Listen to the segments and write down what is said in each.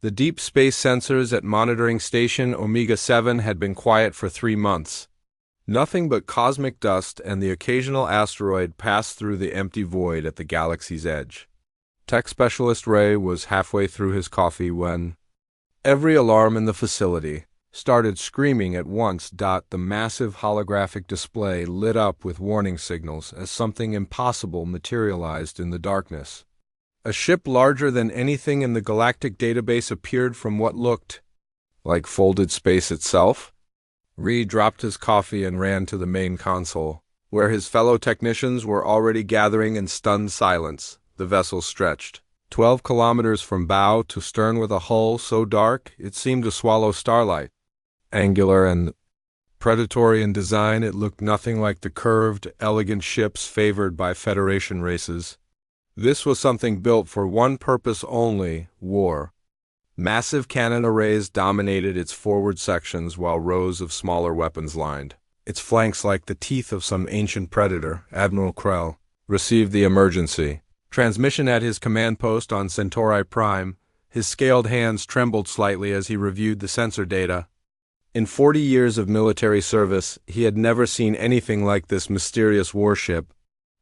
The deep space sensors at monitoring station Omega-7 had been quiet for 3 months. Nothing but cosmic dust and the occasional asteroid passed through the empty void at the galaxy's edge. Tech specialist Ray was halfway through his coffee when every alarm in the facility started screaming at once. The massive holographic display lit up with warning signals as something impossible materialized in the darkness. A ship larger than anything in the galactic database appeared from what looked like folded space itself. Reed dropped his coffee and ran to the main console, where his fellow technicians were already gathering in stunned silence. The vessel stretched 12 kilometers from bow to stern with a hull so dark it seemed to swallow starlight. Angular and predatory in design, it looked nothing like the curved, elegant ships favored by Federation races. This was something built for one purpose only: war. Massive cannon arrays dominated its forward sections while rows of smaller weapons lined its flanks like the teeth of some ancient predator. Admiral Krell received the emergency transmission at his command post on Centauri Prime. His scaled hands trembled slightly as he reviewed the sensor data. In 40 years of military service, he had never seen anything like this mysterious warship.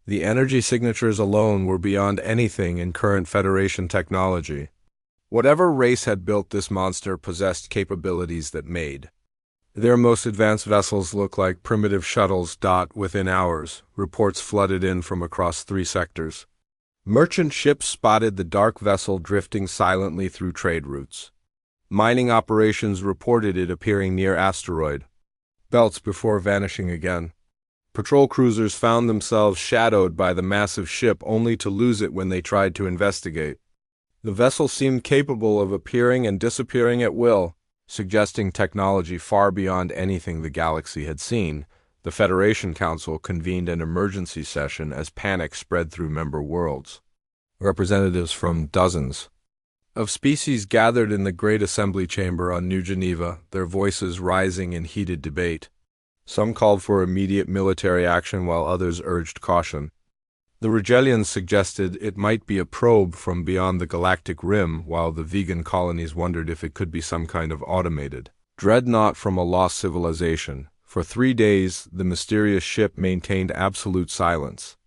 The energy signatures alone were beyond anything in current Federation technology. Whatever race had built this monster possessed capabilities that made their most advanced vessels look like primitive shuttles. Within hours, reports flooded in from across 3 sectors. Merchant ships spotted the dark vessel drifting silently through trade routes. Mining operations reported it appearing near asteroid belts before vanishing again. Patrol cruisers found themselves shadowed by the massive ship only to lose it when they tried to investigate. The vessel seemed capable of appearing and disappearing at will, suggesting technology far beyond anything the galaxy had seen. The Federation Council convened an emergency session as panic spread through member worlds. Representatives from dozens of species gathered in the Great Assembly Chamber on New Geneva, their voices rising in heated debate. Some called for immediate military action while others urged caution. The Rigelians suggested it might be a probe from beyond the galactic rim, while the vegan colonies wondered if it could be some kind of automated dreadnought from a lost civilization. For 3 days, the mysterious ship maintained absolute silence.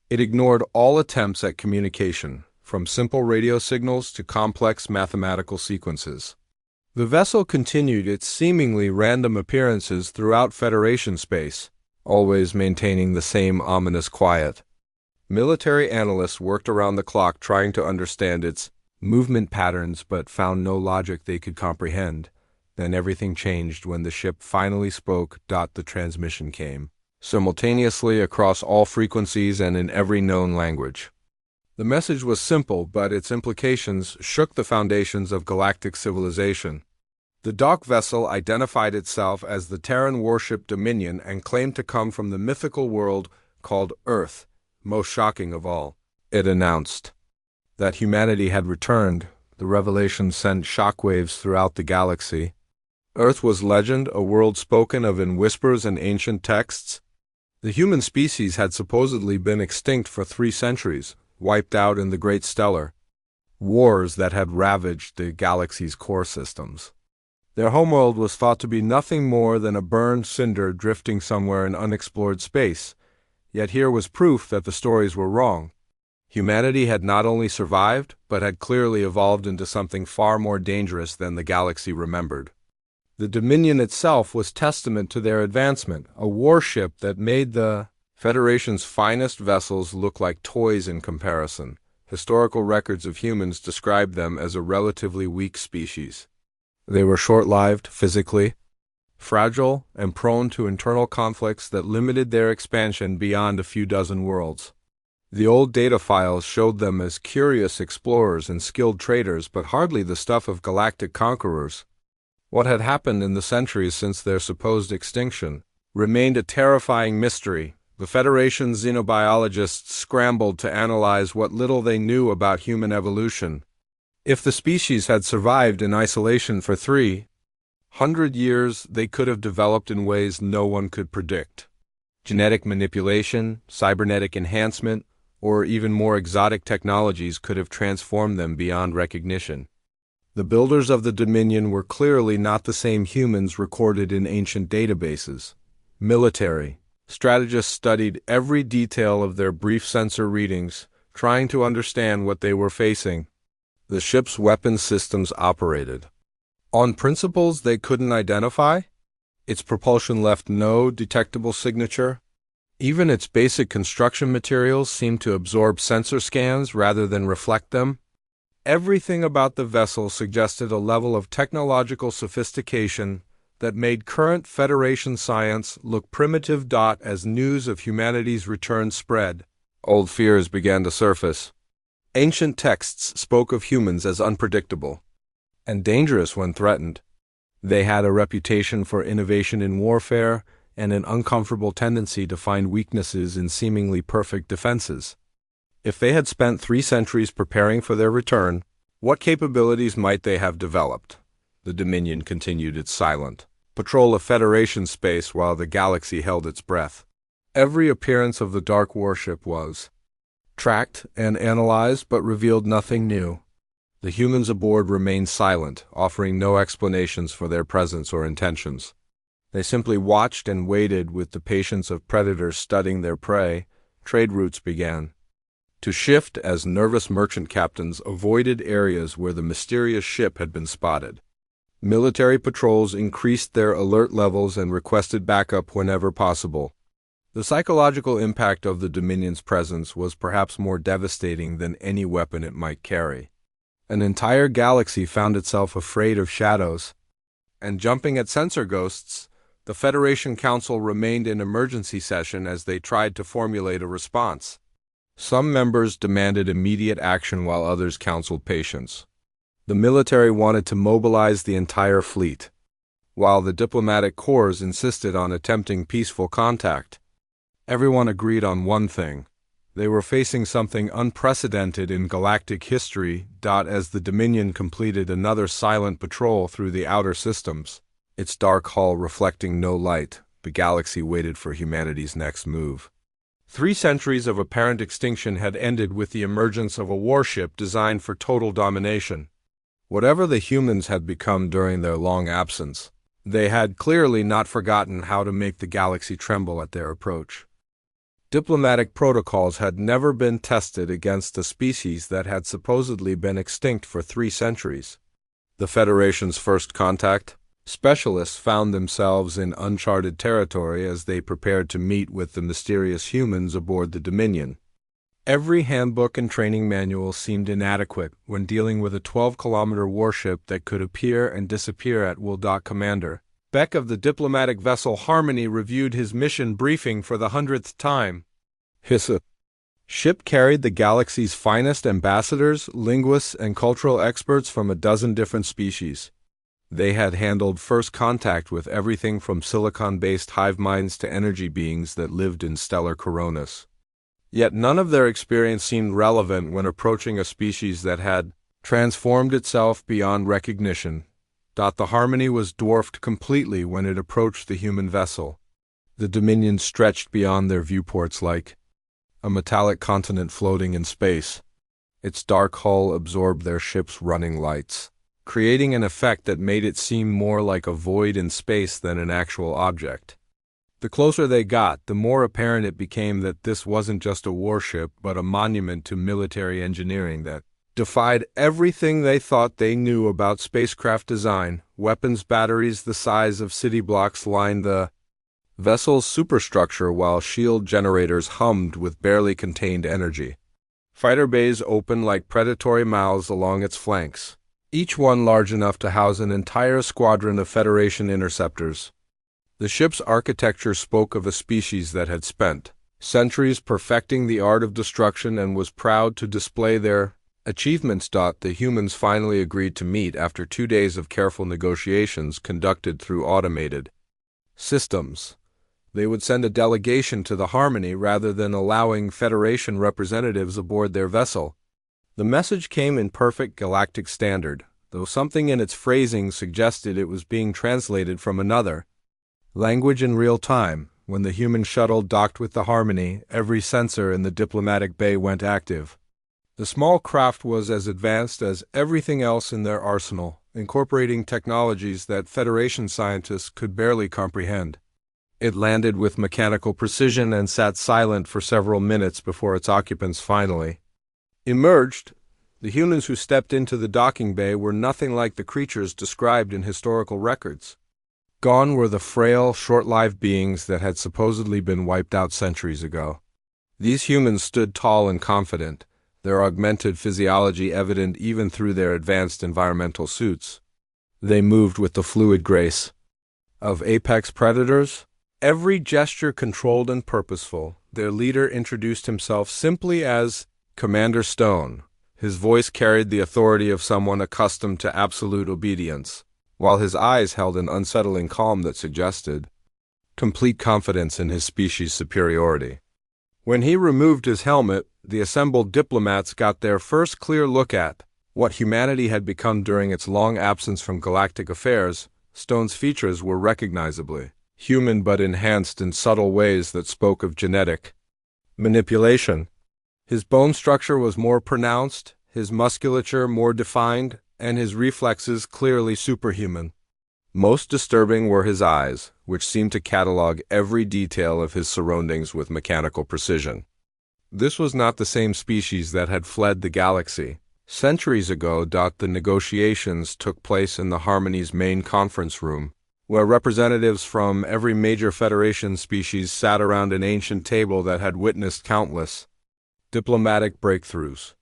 It ignored all attempts at communication, from simple radio signals to complex mathematical sequences. The vessel continued its seemingly random appearances throughout Federation space, always maintaining the same ominous quiet. Military analysts worked around the clock trying to understand its movement patterns but found no logic they could comprehend. Then everything changed when the ship finally spoke. The transmission came simultaneously across all frequencies and in every known language. The message was simple, but its implications shook the foundations of galactic civilization. The dock vessel identified itself as the Terran warship Dominion and claimed to come from the mythical world called Earth. Most shocking of all, it announced that humanity had returned. The revelation sent shockwaves throughout the galaxy. Earth was legend, a world spoken of in whispers and ancient texts. The human species had supposedly been extinct for 3 centuries, wiped out in the Great Stellar Wars that had ravaged the galaxy's core systems. Their homeworld was thought to be nothing more than a burned cinder drifting somewhere in unexplored space. Yet here was proof that the stories were wrong. Humanity had not only survived, but had clearly evolved into something far more dangerous than the galaxy remembered. The Dominion itself was testament to their advancement, a warship that made the Federation's finest vessels look like toys in comparison. Historical records of humans described them as a relatively weak species. They were short-lived physically, fragile, and prone to internal conflicts that limited their expansion beyond a few dozen worlds. The old data files showed them as curious explorers and skilled traders, but hardly the stuff of galactic conquerors. What had happened in the centuries since their supposed extinction remained a terrifying mystery. The Federation's xenobiologists scrambled to analyze what little they knew about human evolution. If the species had survived in isolation for 300 years, they could have developed in ways no one could predict. Genetic manipulation, cybernetic enhancement, or even more exotic technologies could have transformed them beyond recognition. The builders of the Dominion were clearly not the same humans recorded in ancient databases. Military strategists studied every detail of their brief sensor readings, trying to understand what they were facing. The ship's weapon systems operated on principles they couldn't identify. Its propulsion left no detectable signature. Even its basic construction materials seemed to absorb sensor scans rather than reflect them. Everything about the vessel suggested a level of technological sophistication that made current Federation science look primitive. As news of humanity's return spread, old fears began to surface. Ancient texts spoke of humans as unpredictable and dangerous when threatened. They had a reputation for innovation in warfare and an uncomfortable tendency to find weaknesses in seemingly perfect defenses. If they had spent 3 centuries preparing for their return, what capabilities might they have developed? The Dominion continued its silent patrol of Federation space while the galaxy held its breath. Every appearance of the dark warship was tracked and analyzed but revealed nothing new. The humans aboard remained silent, offering no explanations for their presence or intentions. They simply watched and waited with the patience of predators studying their prey. Trade routes began to shift as nervous merchant captains avoided areas where the mysterious ship had been spotted. Military patrols increased their alert levels and requested backup whenever possible. The psychological impact of the Dominion's presence was perhaps more devastating than any weapon it might carry. An entire galaxy found itself afraid of shadows and jumping at sensor ghosts. The Federation Council remained in emergency session as they tried to formulate a response. Some members demanded immediate action while others counseled patience. The military wanted to mobilize the entire fleet, while the diplomatic corps insisted on attempting peaceful contact. Everyone agreed on one thing. They were facing something unprecedented in galactic history. As the Dominion completed another silent patrol through the outer systems, its dark hull reflecting no light, the galaxy waited for humanity's next move. 3 centuries of apparent extinction had ended with the emergence of a warship designed for total domination. Whatever the humans had become during their long absence, they had clearly not forgotten how to make the galaxy tremble at their approach. Diplomatic protocols had never been tested against a species that had supposedly been extinct for 3 centuries. The Federation's first contact, specialists found themselves in uncharted territory as they prepared to meet with the mysterious humans aboard the Dominion. Every handbook and training manual seemed inadequate when dealing with a 12-kilometer warship that could appear and disappear at will. Commander Beck of the diplomatic vessel Harmony reviewed his mission briefing for the 100th time. His ship carried the galaxy's finest ambassadors, linguists, and cultural experts from a dozen different species. They had handled first contact with everything from silicon-based hive minds to energy beings that lived in stellar coronas. Yet none of their experience seemed relevant when approaching a species that had transformed itself beyond recognition. The Harmony was dwarfed completely when it approached the human vessel. The Dominion stretched beyond their viewports like a metallic continent floating in space. Its dark hull absorbed their ship's running lights, creating an effect that made it seem more like a void in space than an actual object. The closer they got, the more apparent it became that this wasn't just a warship, but a monument to military engineering that defied everything they thought they knew about spacecraft design. Weapons batteries the size of city blocks lined the vessel's superstructure, while shield generators hummed with barely contained energy. Fighter bays opened like predatory mouths along its flanks, each one large enough to house an entire squadron of Federation interceptors. The ship's architecture spoke of a species that had spent centuries perfecting the art of destruction and was proud to display their achievements. The humans finally agreed to meet after 2 days of careful negotiations conducted through automated systems. They would send a delegation to the Harmony rather than allowing Federation representatives aboard their vessel. The message came in perfect galactic standard, though something in its phrasing suggested it was being translated from another language in real time. When the human shuttle docked with the Harmony, every sensor in the diplomatic bay went active. The small craft was as advanced as everything else in their arsenal, incorporating technologies that Federation scientists could barely comprehend. It landed with mechanical precision and sat silent for several minutes before its occupants finally emerged. The humans who stepped into the docking bay were nothing like the creatures described in historical records. Gone were the frail, short-lived beings that had supposedly been wiped out centuries ago. These humans stood tall and confident, their augmented physiology evident even through their advanced environmental suits. They moved with the fluid grace of apex predators, every gesture controlled and purposeful. Their leader introduced himself simply as Commander Stone. His voice carried the authority of someone accustomed to absolute obedience, while his eyes held an unsettling calm that suggested complete confidence in his species' superiority. When he removed his helmet, the assembled diplomats got their first clear look at what humanity had become during its long absence from galactic affairs. Stone's features were recognizably human but enhanced in subtle ways that spoke of genetic manipulation. His bone structure was more pronounced, his musculature more defined, and his reflexes clearly superhuman. Most disturbing were his eyes, which seemed to catalog every detail of his surroundings with mechanical precision. This was not the same species that had fled the galaxy. Centuries ago, the negotiations took place in the Harmony's main conference room, where representatives from every major Federation species sat around an ancient table that had witnessed countless diplomatic breakthroughs.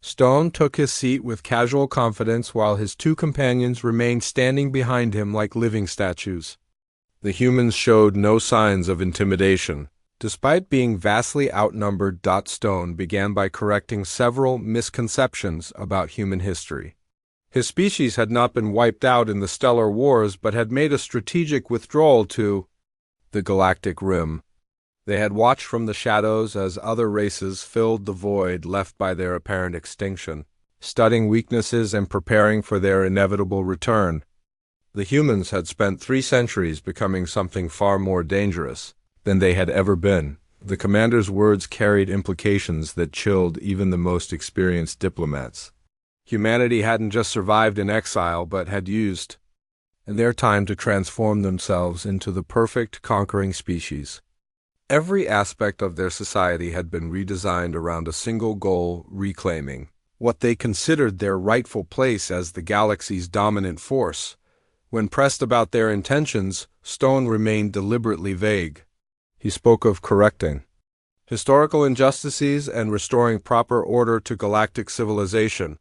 Stone took his seat with casual confidence while his two companions remained standing behind him like living statues. The humans showed no signs of intimidation. Despite being vastly outnumbered, Stone began by correcting several misconceptions about human history. His species had not been wiped out in the stellar wars but had made a strategic withdrawal to the galactic rim. They had watched from the shadows as other races filled the void left by their apparent extinction, studying weaknesses and preparing for their inevitable return. The humans had spent 3 centuries becoming something far more dangerous than they had ever been. The commander's words carried implications that chilled even the most experienced diplomats. Humanity hadn't just survived in exile but had used their time to transform themselves into the perfect conquering species. Every aspect of their society had been redesigned around a single goal: reclaiming what they considered their rightful place as the galaxy's dominant force. When pressed about their intentions, Stone remained deliberately vague. He spoke of correcting historical injustices and restoring proper order to galactic civilization.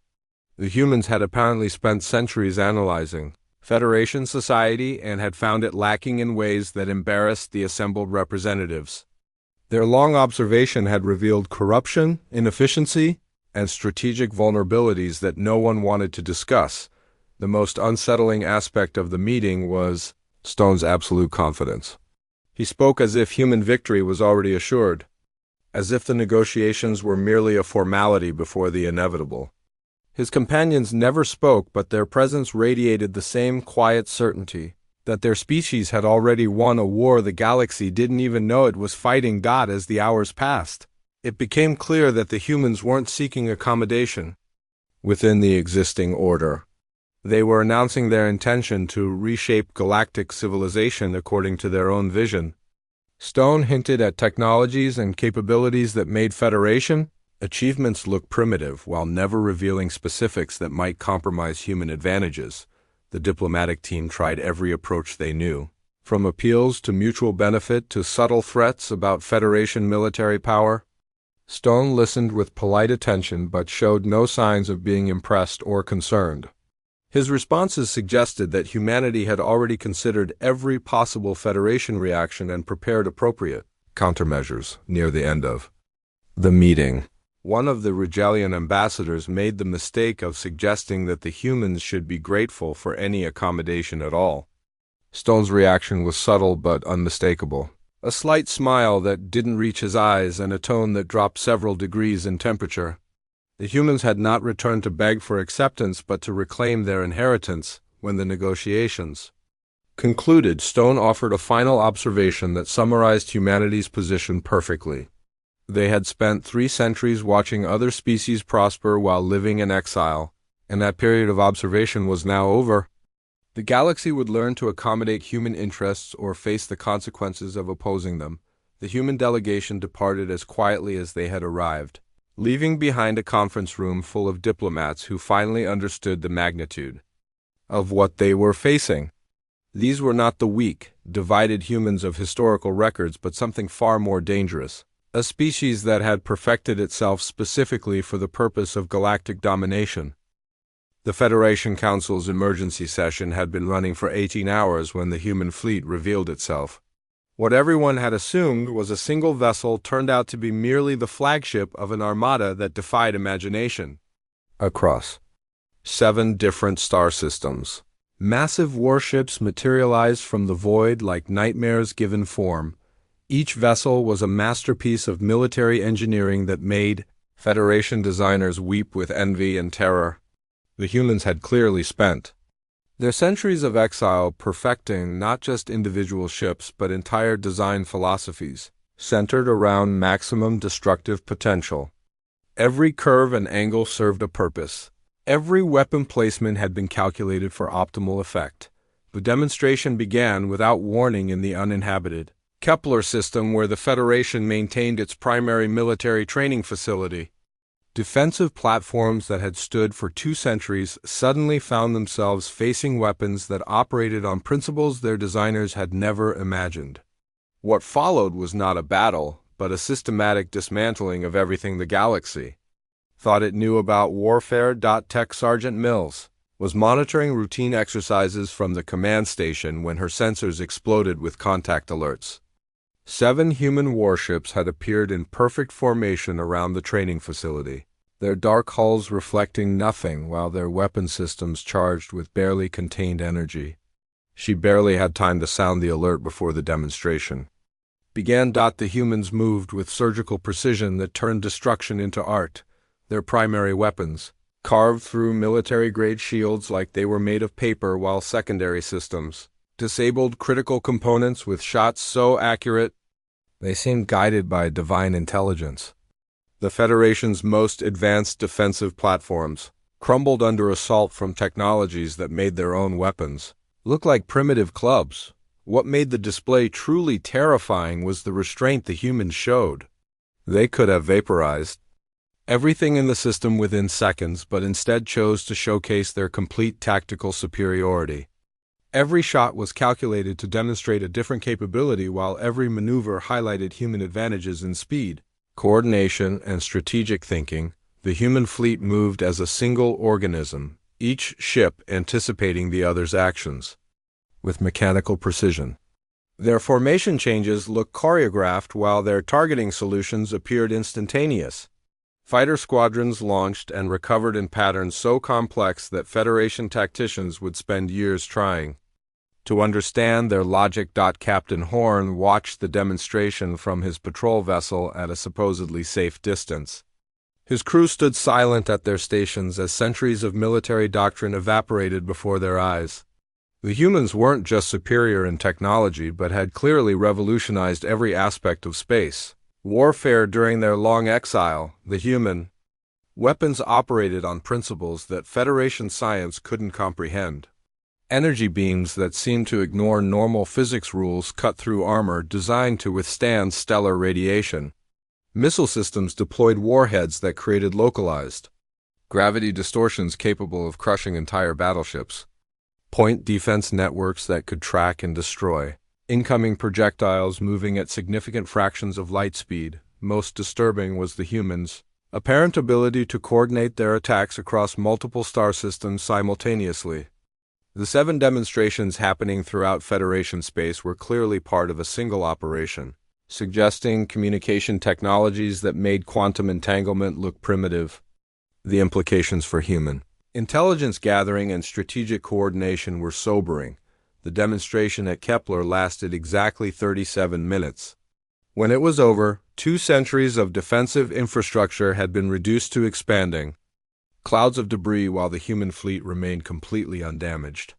The humans had apparently spent centuries analyzing Federation society and had found it lacking in ways that embarrassed the assembled representatives. Their long observation had revealed corruption, inefficiency, and strategic vulnerabilities that no one wanted to discuss. The most unsettling aspect of the meeting was Stone's absolute confidence. He spoke as if human victory was already assured, as if the negotiations were merely a formality before the inevitable. His companions never spoke, but their presence radiated the same quiet certainty that their species had already won a war the galaxy didn't even know it was fighting. As the hours passed, it became clear that the humans weren't seeking accommodation within the existing order. They were announcing their intention to reshape galactic civilization according to their own vision. Stone hinted at technologies and capabilities that made Federation achievements look primitive, while never revealing specifics that might compromise human advantages. The diplomatic team tried every approach they knew, from appeals to mutual benefit to subtle threats about Federation military power. Stone listened with polite attention but showed no signs of being impressed or concerned. His responses suggested that humanity had already considered every possible Federation reaction and prepared appropriate countermeasures. Near the end of the meeting, one of the Regalian ambassadors made the mistake of suggesting that the humans should be grateful for any accommodation at all. Stone's reaction was subtle but unmistakable. A slight smile that didn't reach his eyes and a tone that dropped several degrees in temperature. The humans had not returned to beg for acceptance but to reclaim their inheritance. When the negotiations concluded, Stone offered a final observation that summarized humanity's position perfectly. They had spent 3 centuries watching other species prosper while living in exile, and that period of observation was now over. The galaxy would learn to accommodate human interests or face the consequences of opposing them. The human delegation departed as quietly as they had arrived, leaving behind a conference room full of diplomats who finally understood the magnitude of what they were facing. These were not the weak, divided humans of historical records, but something far more dangerous. A species that had perfected itself specifically for the purpose of galactic domination. The Federation Council's emergency session had been running for 18 hours when the human fleet revealed itself. What everyone had assumed was a single vessel turned out to be merely the flagship of an armada that defied imagination. Across 7 different star systems, massive warships materialized from the void like nightmares given form. Each vessel was a masterpiece of military engineering that made Federation designers weep with envy and terror. The humans had clearly spent their centuries of exile perfecting not just individual ships but entire design philosophies, centered around maximum destructive potential. Every curve and angle served a purpose. Every weapon placement had been calculated for optimal effect. The demonstration began without warning in the uninhabited Kepler system, where the Federation maintained its primary military training facility. Defensive platforms that had stood for 2 centuries suddenly found themselves facing weapons that operated on principles their designers had never imagined. What followed was not a battle, but a systematic dismantling of everything the galaxy thought it knew about warfare. Tech Sergeant Mills was monitoring routine exercises from the command station when her sensors exploded with contact alerts. 7 human warships had appeared in perfect formation around the training facility, their dark hulls reflecting nothing while their weapon systems charged with barely contained energy. She barely had time to sound the alert before the demonstration began. The humans moved with surgical precision that turned destruction into art. Their primary weapons carved through military-grade shields like they were made of paper, while secondary systems disabled critical components with shots so accurate they seemed guided by divine intelligence. The Federation's most advanced defensive platforms crumbled under assault from technologies that made their own weapons look like primitive clubs. What made the display truly terrifying was the restraint the humans showed. They could have vaporized everything in the system within seconds, but instead chose to showcase their complete tactical superiority. Every shot was calculated to demonstrate a different capability, while every maneuver highlighted human advantages in speed, coordination, and strategic thinking. The human fleet moved as a single organism, each ship anticipating the other's actions with mechanical precision. Their formation changes looked choreographed, while their targeting solutions appeared instantaneous. Fighter squadrons launched and recovered in patterns so complex that Federation tacticians would spend years trying to understand their logic. Captain Horn watched the demonstration from his patrol vessel at a supposedly safe distance. His crew stood silent at their stations as centuries of military doctrine evaporated before their eyes. The humans weren't just superior in technology, but had clearly revolutionized every aspect of space warfare during their long exile. The human weapons operated on principles that Federation science couldn't comprehend. Energy beams that seemed to ignore normal physics rules cut through armor designed to withstand stellar radiation. Missile systems deployed warheads that created localized gravity distortions capable of crushing entire battleships. Point defense networks that could track and destroy incoming projectiles moving at significant fractions of light speed. Most disturbing was the humans' apparent ability to coordinate their attacks across multiple star systems simultaneously. The 7 demonstrations happening throughout Federation space were clearly part of a single operation, suggesting communication technologies that made quantum entanglement look primitive. The implications for human intelligence gathering and strategic coordination were sobering. The demonstration at Kepler lasted exactly 37 minutes. When it was over, 2 centuries of defensive infrastructure had been reduced to expanding clouds of debris, while the human fleet remained completely undamaged.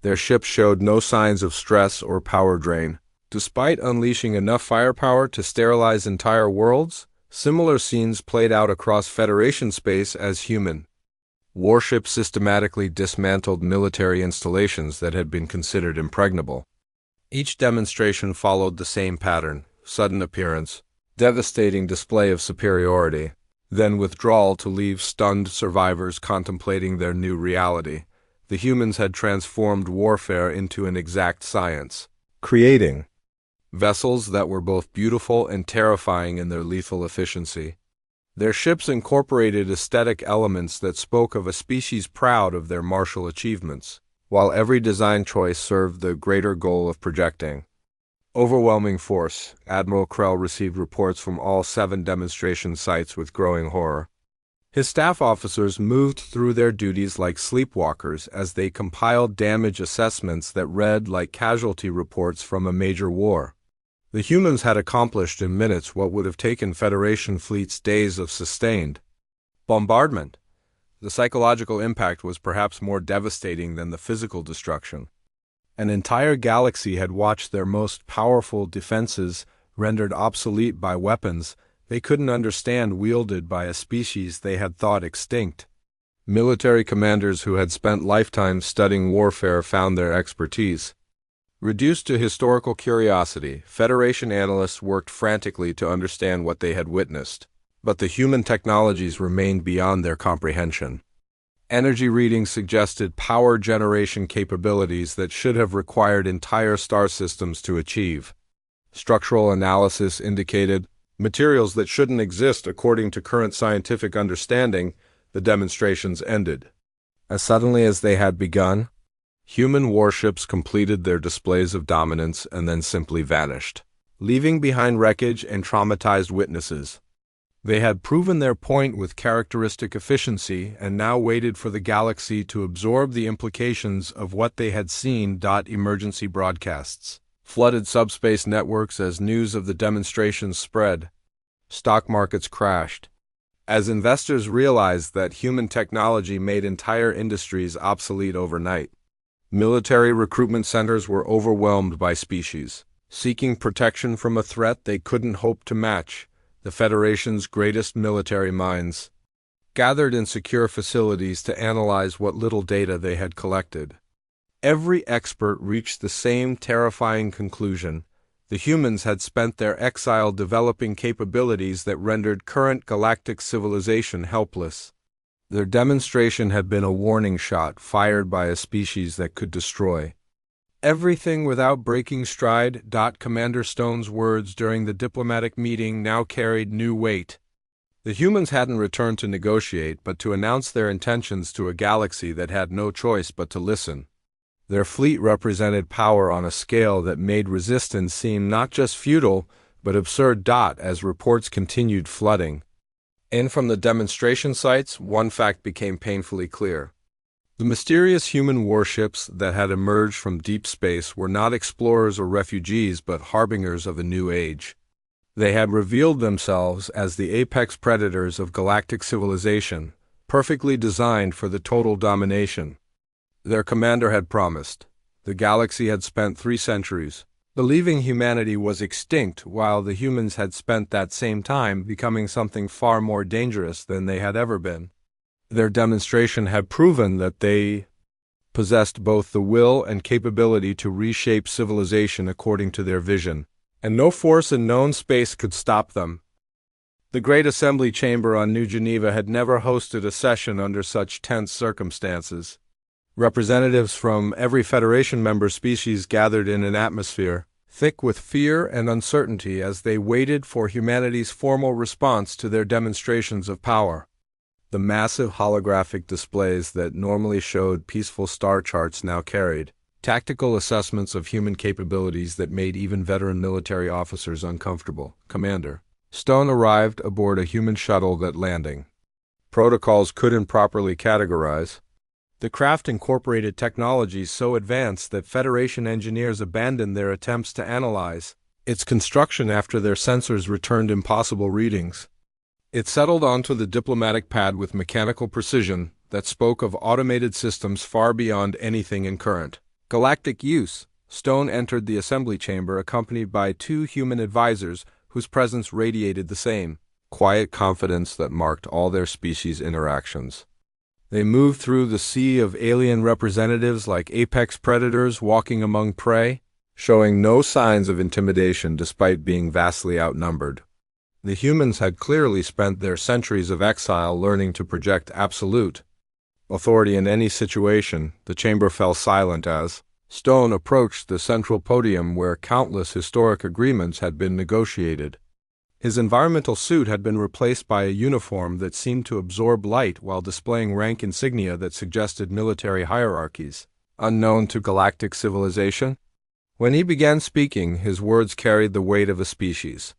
Their ships showed no signs of stress or power drain. Despite unleashing enough firepower to sterilize entire worlds, Similar scenes played out across Federation space as human warships systematically dismantled military installations that had been considered impregnable. Each demonstration followed the same pattern: sudden appearance, devastating display of superiority, then withdrawal to leave stunned survivors contemplating their new reality. The humans had transformed warfare into an exact science, creating vessels that were both beautiful and terrifying in their lethal efficiency. Their ships incorporated aesthetic elements that spoke of a species proud of their martial achievements, while every design choice served the greater goal of projecting overwhelming force. Admiral Krell received reports from all 7 demonstration sites with growing horror. His staff officers moved through their duties like sleepwalkers as they compiled damage assessments that read like casualty reports from a major war. The humans had accomplished in minutes what would have taken Federation fleets days of sustained bombardment. The psychological impact was perhaps more devastating than the physical destruction. An entire galaxy had watched their most powerful defenses rendered obsolete by weapons they couldn't understand wielded by a species they had thought extinct. Military commanders who had spent lifetimes studying warfare found their expertise. Reduced to historical curiosity, Federation analysts worked frantically to understand what they had witnessed, but the human technologies remained beyond their comprehension. Energy readings suggested power generation capabilities that should have required entire star systems to achieve. Structural analysis indicated materials that shouldn't exist according to current scientific understanding. The demonstrations ended. As suddenly as they had begun, human warships completed their displays of dominance and then simply vanished, leaving behind wreckage and traumatized witnesses. They had proven their point with characteristic efficiency and now waited for the galaxy to absorb the implications of what they had seen. Emergency broadcasts flooded subspace networks as news of the demonstrations spread. Stock markets crashed as investors realized that human technology made entire industries obsolete overnight. Military recruitment centers were overwhelmed by species seeking protection from a threat they couldn't hope to match. The Federation's greatest military minds gathered in secure facilities to analyze what little data they had collected. Every expert reached the same terrifying conclusion: the humans had spent their exile developing capabilities that rendered current galactic civilization helpless. Their demonstration had been a warning shot fired by a species that could destroy everything without breaking stride. Commander Stone's words during the diplomatic meeting now carried new weight. The humans hadn't returned to negotiate, but to announce their intentions to a galaxy that had no choice but to listen. Their fleet represented power on a scale that made resistance seem not just futile, but absurd. As reports continued flooding in from the demonstration sites, one fact became painfully clear. The mysterious human warships that had emerged from deep space were not explorers or refugees, but harbingers of a new age. They had revealed themselves as the apex predators of galactic civilization, perfectly designed for the total domination their commander had promised. The galaxy had spent 3 centuries believing humanity was extinct, while the humans had spent that same time becoming something far more dangerous than they had ever been. Their demonstration had proven that they possessed both the will and capability to reshape civilization according to their vision, and no force in known space could stop them. The Great Assembly Chamber on New Geneva had never hosted a session under such tense circumstances. Representatives from every Federation member species gathered in an atmosphere thick with fear and uncertainty as they waited for humanity's formal response to their demonstrations of power. The massive holographic displays that normally showed peaceful star charts now carried tactical assessments of human capabilities that made even veteran military officers uncomfortable. Commander Stone arrived aboard a human shuttle that landing protocols couldn't properly categorize. The craft incorporated technologies so advanced that Federation engineers abandoned their attempts to analyze its construction after their sensors returned impossible readings. It settled onto the diplomatic pad with mechanical precision that spoke of automated systems far beyond anything in current galactic use. Stone entered the assembly chamber accompanied by 2 human advisors whose presence radiated the same quiet confidence that marked all their species' interactions. They moved through the sea of alien representatives like apex predators walking among prey, showing no signs of intimidation despite being vastly outnumbered. The humans had clearly spent their centuries of exile learning to project absolute authority in any situation. The chamber fell silent as Stone approached the central podium where countless historic agreements had been negotiated. His environmental suit had been replaced by a uniform that seemed to absorb light while displaying rank insignia that suggested military hierarchies, unknown to galactic civilization. When he began speaking, his words carried the weight of a species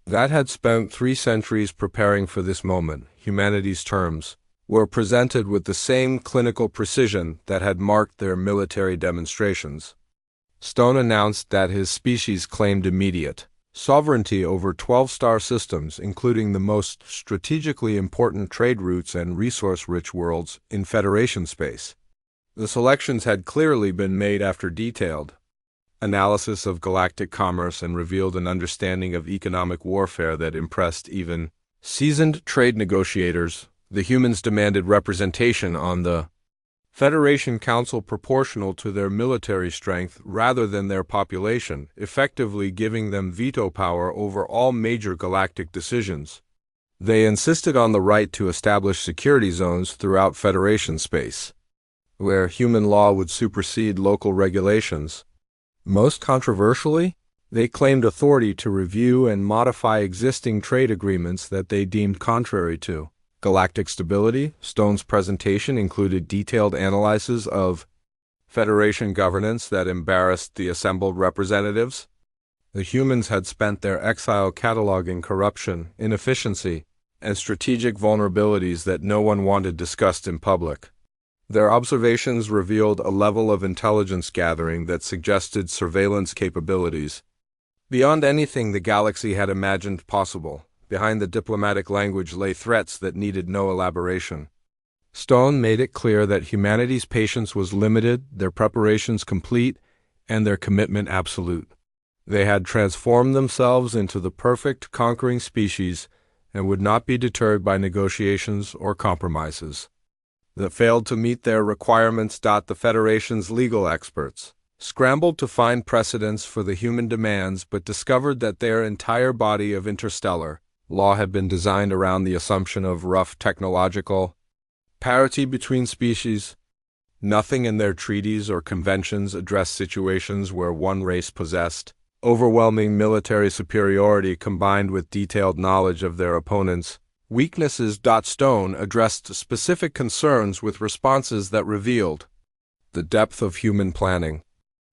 that had spent 3 centuries preparing for this moment. Humanity's terms were presented with the same clinical precision that had marked their military demonstrations. Stone announced that his species claimed immediate sovereignty over 12 star systems, including the most strategically important trade routes and resource-rich worlds in Federation space. The selections had clearly been made after detailed analysis of galactic commerce and revealed an understanding of economic warfare that impressed even seasoned trade negotiators. The humans demanded representation on the Federation Council proportional to their military strength rather than their population, effectively giving them veto power over all major galactic decisions. They insisted on the right to establish security zones throughout Federation space, where human law would supersede local regulations. Most controversially, they claimed authority to review and modify existing trade agreements that they deemed contrary to galactic stability. Stone's presentation included detailed analyses of Federation governance that embarrassed the assembled representatives. The humans had spent their exile cataloging corruption, inefficiency, and strategic vulnerabilities that no one wanted discussed in public. Their observations revealed a level of intelligence gathering that suggested surveillance capabilities beyond anything the galaxy had imagined possible. Behind the diplomatic language lay threats that needed no elaboration. Stone made it clear that humanity's patience was limited, their preparations complete, and their commitment absolute. They had transformed themselves into the perfect conquering species and would not be deterred by negotiations or compromises that failed to meet their requirements. The Federation's legal experts scrambled to find precedents for the human demands but discovered that their entire body of interstellar law had been designed around the assumption of rough technological parity between species. Nothing in their treaties or conventions addressed situations where one race possessed overwhelming military superiority combined with detailed knowledge of their opponents' weaknesses. Stone addressed specific concerns with responses that revealed the depth of human planning.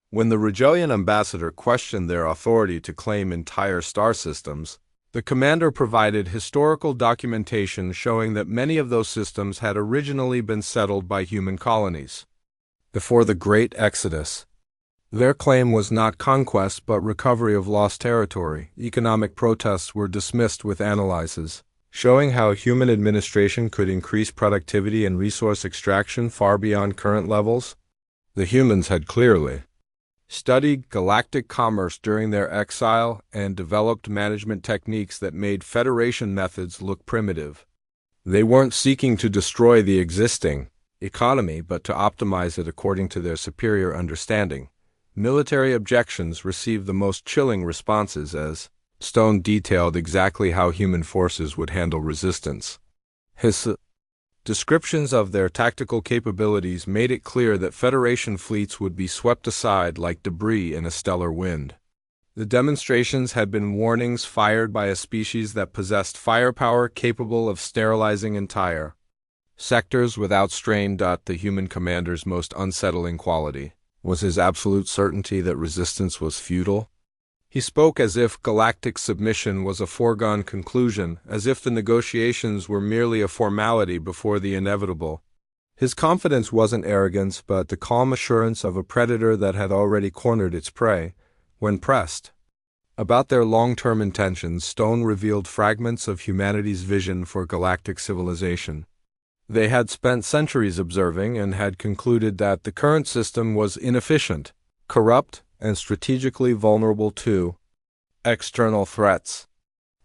When the Regalian ambassador questioned their authority to claim entire star systems, the commander provided historical documentation showing that many of those systems had originally been settled by human colonies before the Great Exodus. Their claim was not conquest but recovery of lost territory. Economic protests were dismissed with analyses showing how human administration could increase productivity and resource extraction far beyond current levels. The humans had clearly studied galactic commerce during their exile and developed management techniques that made Federation methods look primitive. They weren't seeking to destroy the existing economy but to optimize it according to their superior understanding. Military objections received the most chilling responses as Stone detailed exactly how human forces would handle resistance. His descriptions of their tactical capabilities made it clear that Federation fleets would be swept aside like debris in a stellar wind. The demonstrations had been warnings fired by a species that possessed firepower capable of sterilizing entire sectors without strain. The human commander's most unsettling quality was his absolute certainty that resistance was futile. He spoke as if galactic submission was a foregone conclusion, as if the negotiations were merely a formality before the inevitable. His confidence wasn't arrogance, but the calm assurance of a predator that had already cornered its prey. When pressed about their long-term intentions, Stone revealed fragments of humanity's vision for galactic civilization. They had spent centuries observing and had concluded that the current system was inefficient, corrupt, and strategically vulnerable to external threats.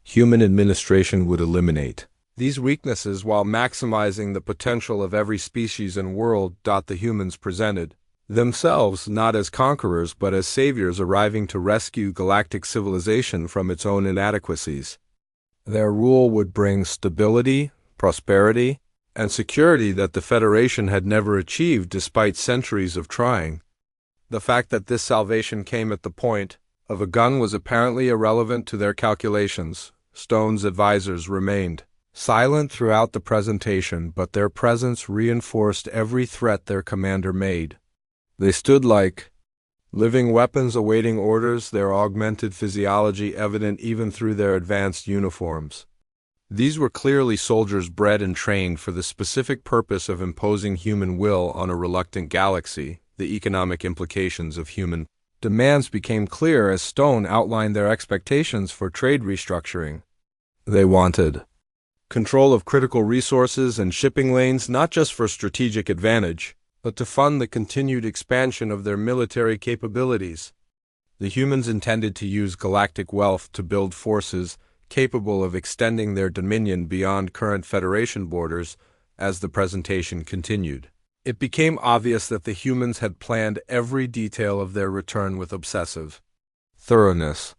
human administration would eliminate these weaknesses while maximizing the potential of every species and world. The humans presented themselves not as conquerors but as saviors arriving to rescue galactic civilization from its own inadequacies. Their rule would bring stability, prosperity, and security that the Federation had never achieved despite centuries of trying. The fact that this salvation came at the point of a gun was apparently irrelevant to their calculations. Stone's advisors remained silent throughout the presentation, but their presence reinforced every threat their commander made. They stood like living weapons awaiting orders, their augmented physiology evident even through their advanced uniforms. These were clearly soldiers bred and trained for the specific purpose of imposing human will on a reluctant galaxy. The economic implications of human demands became clear as Stone outlined their expectations for trade restructuring. They wanted control of critical resources and shipping lanes, not just for strategic advantage, but to fund the continued expansion of their military capabilities. The humans intended to use galactic wealth to build forces capable of extending their dominion beyond current Federation borders. As the presentation continued, it became obvious that the humans had planned every detail of their return with obsessive thoroughness.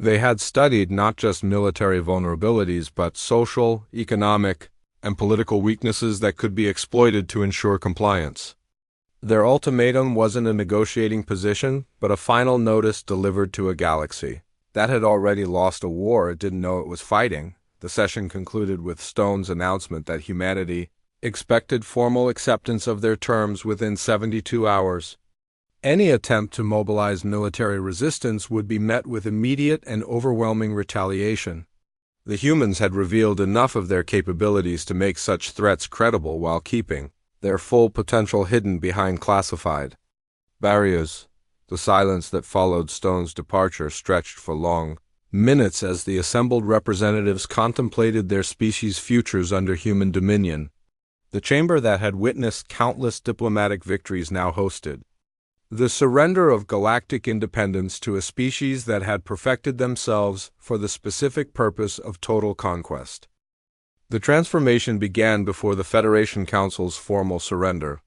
They had studied not just military vulnerabilities but social, economic, and political weaknesses that could be exploited to ensure compliance. Their ultimatum wasn't a negotiating position, but a final notice delivered to a galaxy that had already lost a war it didn't know it was fighting. The session concluded with Stone's announcement that humanity expected formal acceptance of their terms within 72 hours. Any attempt to mobilize military resistance would be met with immediate and overwhelming retaliation. The humans had revealed enough of their capabilities to make such threats credible while keeping their full potential hidden behind classified barriers. The silence that followed Stone's departure stretched for long minutes as the assembled representatives contemplated their species' futures under human dominion. The chamber that had witnessed countless diplomatic victories now hosted the surrender of galactic independence to a species that had perfected themselves for the specific purpose of total conquest. The transformation began before the Federation Council's formal surrender.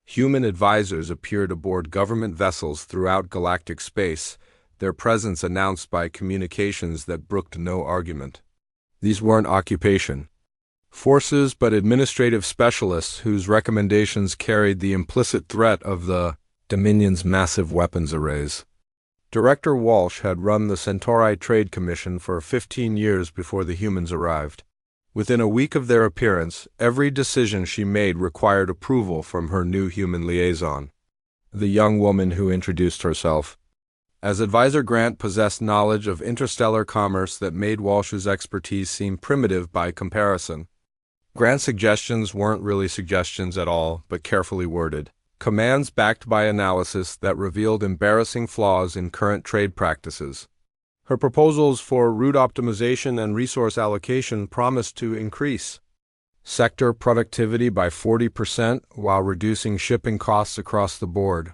Human advisors appeared aboard government vessels throughout galactic space, their presence announced by communications that brooked no argument. These weren't occupation forces but administrative specialists whose recommendations carried the implicit threat of the Dominion's massive weapons arrays. Director Walsh had run the Centauri Trade Commission for 15 years before the humans arrived. Within a week of their appearance, every decision she made required approval from her new human liaison, the young woman who introduced herself. As Advisor Grant possessed knowledge of interstellar commerce that made Walsh's expertise seem primitive by comparison. Grant's suggestions weren't really suggestions at all, but carefully worded commands backed by analysis that revealed embarrassing flaws in current trade practices. Her proposals for route optimization and resource allocation promised to increase sector productivity by 40% while reducing shipping costs across the board.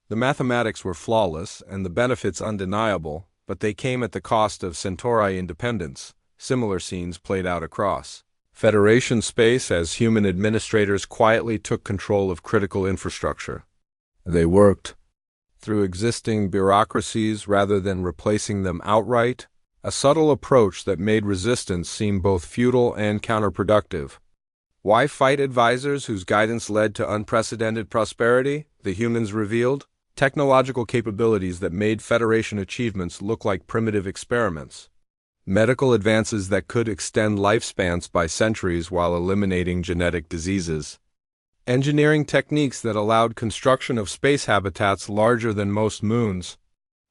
The mathematics were flawless and the benefits undeniable, but they came at the cost of Centauri independence. Similar scenes played out across Federation space as human administrators quietly took control of critical infrastructure. They worked through existing bureaucracies rather than replacing them outright, a subtle approach that made resistance seem both futile and counterproductive. Why fight advisors whose guidance led to unprecedented prosperity? The humans revealed technological capabilities that made Federation achievements look like primitive experiments. Medical advances that could extend lifespans by centuries while eliminating genetic diseases. Engineering techniques that allowed construction of space habitats larger than most moons.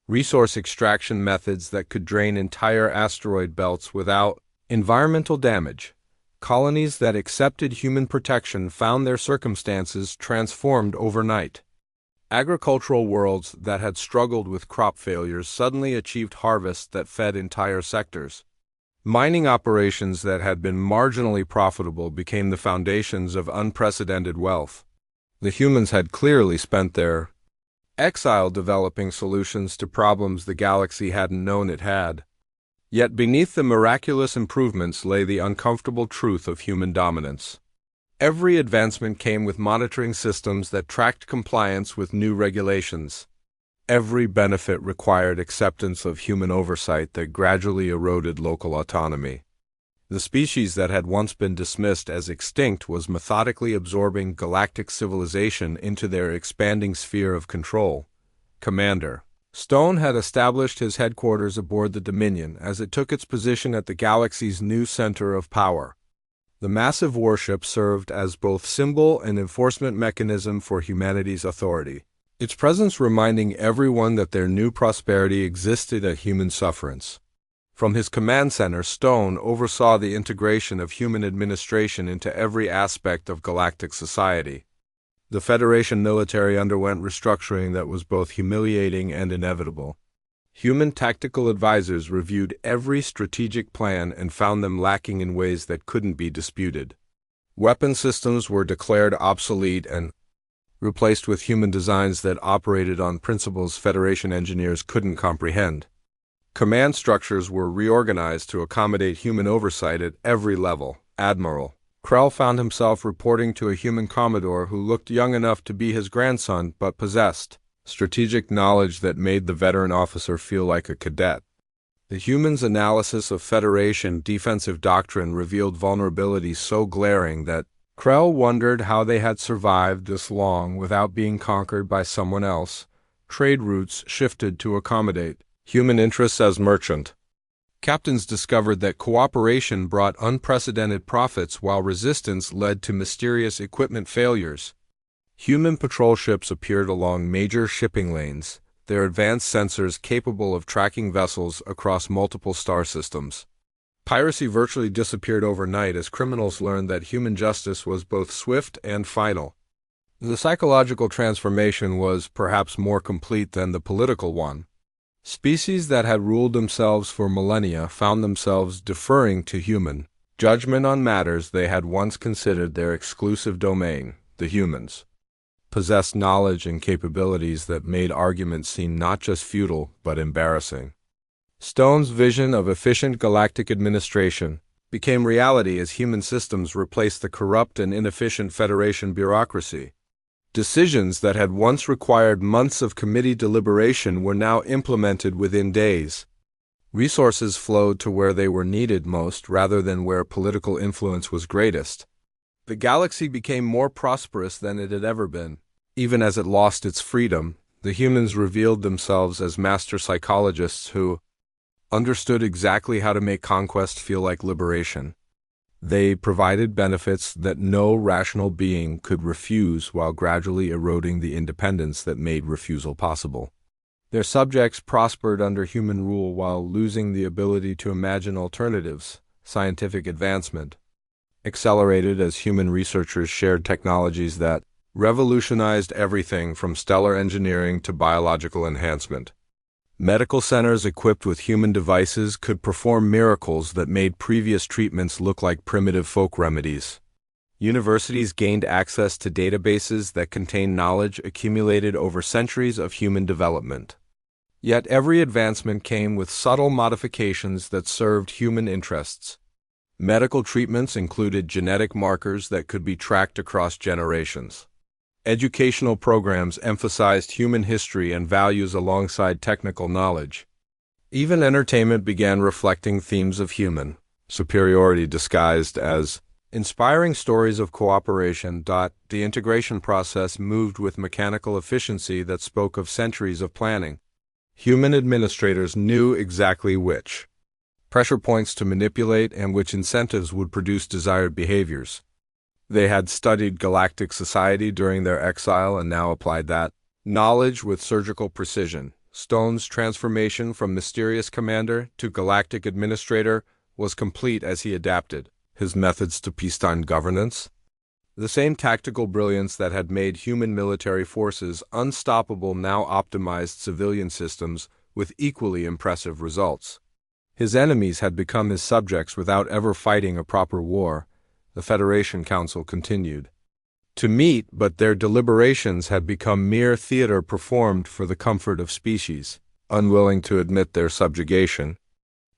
Resource extraction methods that could drain entire asteroid belts without environmental damage. Colonies that accepted human protection found their circumstances transformed overnight. Agricultural worlds that had struggled with crop failures suddenly achieved harvests that fed entire sectors. Mining operations that had been marginally profitable became the foundations of unprecedented wealth. The humans had clearly spent their exile developing solutions to problems the galaxy hadn't known it had. Yet beneath the miraculous improvements lay the uncomfortable truth of human dominance. Every advancement came with monitoring systems that tracked compliance with new regulations. Every benefit required acceptance of human oversight that gradually eroded local autonomy. The species that had once been dismissed as extinct was methodically absorbing galactic civilization into their expanding sphere of control. Commander Stone had established his headquarters aboard the Dominion as it took its position at the galaxy's new center of power. The massive warship served as both symbol and enforcement mechanism for humanity's authority, its presence reminding everyone that their new prosperity existed at human sufferance. From his command center, Stone oversaw the integration of human administration into every aspect of galactic society. The Federation military underwent restructuring that was both humiliating and inevitable. Human tactical advisors reviewed every strategic plan and found them lacking in ways that couldn't be disputed. Weapon systems were declared obsolete and replaced with human designs that operated on principles Federation engineers couldn't comprehend. Command structures were reorganized to accommodate human oversight at every level. Admiral Krell found himself reporting to a human commodore who looked young enough to be his grandson but possessed strategic knowledge that made the veteran officer feel like a cadet. The humans' analysis of Federation defensive doctrine revealed vulnerabilities so glaring that Krell wondered how they had survived this long without being conquered by someone else. Trade routes shifted to accommodate human interests as merchant. Captains discovered that cooperation brought unprecedented profits while resistance led to mysterious equipment failures. Human patrol ships appeared along major shipping lanes, their advanced sensors capable of tracking vessels across multiple star systems. Piracy virtually disappeared overnight as criminals learned that human justice was both swift and final. The psychological transformation was perhaps more complete than the political one. Species that had ruled themselves for millennia found themselves deferring to human judgment on matters they had once considered their exclusive domain. The humans possessed knowledge and capabilities that made arguments seem not just futile but embarrassing. Stone's vision of efficient galactic administration became reality as human systems replaced the corrupt and inefficient Federation bureaucracy. Decisions that had once required months of committee deliberation were now implemented within days. Resources flowed to where they were needed most rather than where political influence was greatest. The galaxy became more prosperous than it had ever been. Even as it lost its freedom, the humans revealed themselves as master psychologists who understood exactly how to make conquest feel like liberation. They provided benefits that no rational being could refuse while gradually eroding the independence that made refusal possible. Their subjects prospered under human rule while losing the ability to imagine alternatives. Scientific advancement accelerated as human researchers shared technologies that revolutionized everything from stellar engineering to biological enhancement. Medical centers equipped with human devices could perform miracles that made previous treatments look like primitive folk remedies. Universities gained access to databases that contained knowledge accumulated over centuries of human development. Yet every advancement came with subtle modifications that served human interests. Medical treatments included genetic markers that could be tracked across generations. Educational programs emphasized human history and values alongside technical knowledge. Even entertainment began reflecting themes of human superiority disguised as inspiring stories of cooperation. The integration process moved with mechanical efficiency that spoke of centuries of planning. Human administrators knew exactly which pressure points to manipulate and which incentives would produce desired behaviors. They had studied galactic society during their exile and now applied that knowledge with surgical precision. Stone's transformation from mysterious commander to galactic administrator was complete as he adapted his methods to peacetime governance. The same tactical brilliance that had made human military forces unstoppable now optimized civilian systems with equally impressive results. His enemies had become his subjects without ever fighting a proper war. The Federation Council continued to meet, but their deliberations had become mere theater performed for the comfort of species, unwilling to admit their subjugation.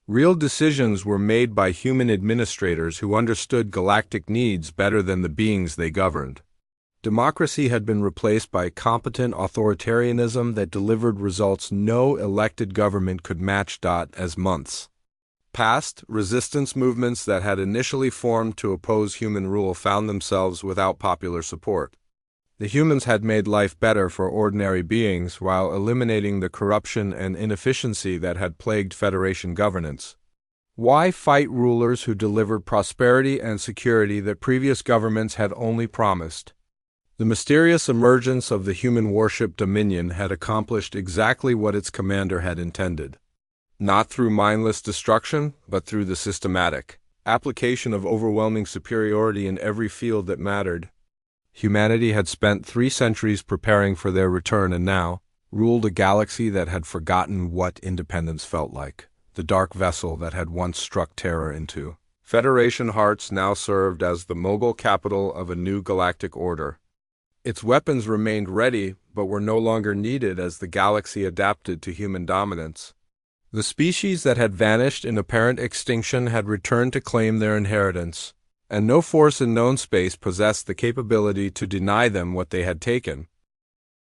Real decisions were made by human administrators who understood galactic needs better than the beings they governed. Democracy had been replaced by competent authoritarianism that delivered results no elected government could match. As months passed, resistance movements that had initially formed to oppose human rule found themselves without popular support. The humans had made life better for ordinary beings while eliminating the corruption and inefficiency that had plagued Federation governance. Why fight rulers who delivered prosperity and security that previous governments had only promised? The mysterious emergence of the human warship Dominion had accomplished exactly what its commander had intended. Not through mindless destruction, but through the systematic application of overwhelming superiority in every field that mattered. Humanity had spent 3 centuries preparing for their return and now ruled a galaxy that had forgotten what independence felt like, the dark vessel that had once struck terror into. Federation hearts now served as the mogul capital of a new galactic order. Its weapons remained ready, but were no longer needed as the galaxy adapted to human dominance. The species that had vanished in apparent extinction had returned to claim their inheritance, and no force in known space possessed the capability to deny them what they had taken.